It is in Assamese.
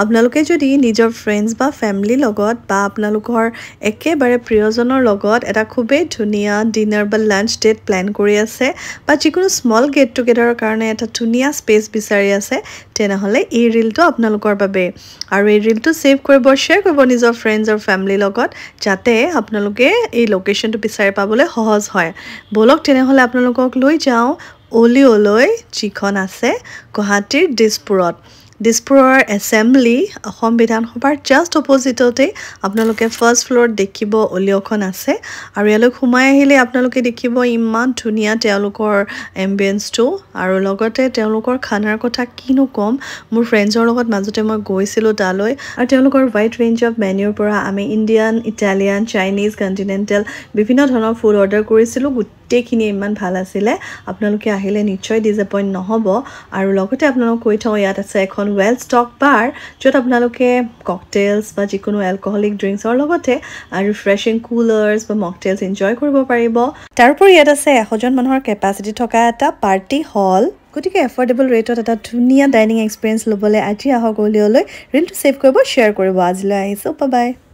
আপোনালোকে যদি নিজৰ ফ্ৰেণ্ডছ বা ফ্যামিলিৰ লগত বা আপোনালোকৰ একেবাৰে প্ৰিয়জনৰ লগত এটা খুবেই ধুনীয়া ডিনাৰ বা লাঞ্চ ডেট প্ল্যান কৰি আছে বা যিকোনো স্মল গেট টুগেদাৰৰ কাৰণে এটা ধুনীয়া স্পেচ বিচাৰি আছে তেনেহলে এই ৰিলটো আপোনালোকৰ বাবে আৰু এই ৰিলটো সেভ কৰিব শেয়াৰ কৰিব নিজৰ ফ্ৰেণ্ডছ আৰু ফ্যামিলিৰ লগত যাতে আপোনালোকে এই লোকেশনটো বিচাৰি পাবলৈ সহজ হয় বলক তেনেহলে আপোনালোকক লৈ যাওঁ অলিঅলৈ যিখন আছে গুৱাহাটীৰ দিছপুৰত দিছপুৰৰ এছেম্বলি অসম বিধানসভাৰ জাষ্ট অপজিটতে আপোনালোকে ফাৰ্ষ্ট ফ্লোৰত দেখিব অলিঅখন আছে আৰু ইয়ালৈ সোমাই আহিলে আপোনালোকে দেখিব ইমান ধুনীয়া তেওঁলোকৰ এম্বিয়েন্সটো আৰু লগতে তেওঁলোকৰ খানাৰ কথা কিনো কম মোৰ ফ্ৰেণ্ডছৰ লগত মাজতে মই গৈছিলো তালৈ আৰু তেওঁলোকৰ ওয়াইড ৰেঞ্জ অফ মেনুৰ পৰা আমি ইণ্ডিয়ান ইটালিয়ান চাইনিজ কন্টিনেন্টাল বিভিন্ন ধৰণৰ ফুড অৰ্ডাৰ কৰিছিলো গোটেইখিনি ইমান ভাল আছিল আপোনালোকে আহিলে নিশ্চয় ডিসএপইন্ট নহব আৰু লগতে আপোনালোক কৈ থওঁ ইয়াত আছে এখন well stocked bar য'ত আপোনালোকে ককটেলছ বা যিকোনো এলকহলিক ড্ৰিংকছৰ লগতে ৰিফ্ৰেছিং কুলাৰ্ছ বা মকটেলছ এনজয় কৰিব পাৰিব তাৰোপৰি ইয়াত আছে 100 জন মানুহৰ কেপাসিটি থকা এটা পাৰ্টি হল গতিকে এফৰ্ডেবল ৰেটত এটা ধুনীয়া ডাইনিং এক্সপেৰিয়েন্স লবলৈ আজি আহক অলিঅলৈ ৰিলটো সেভ কৰিব শেয়াৰ কৰিব আজিলৈ আহিছো বাই বাই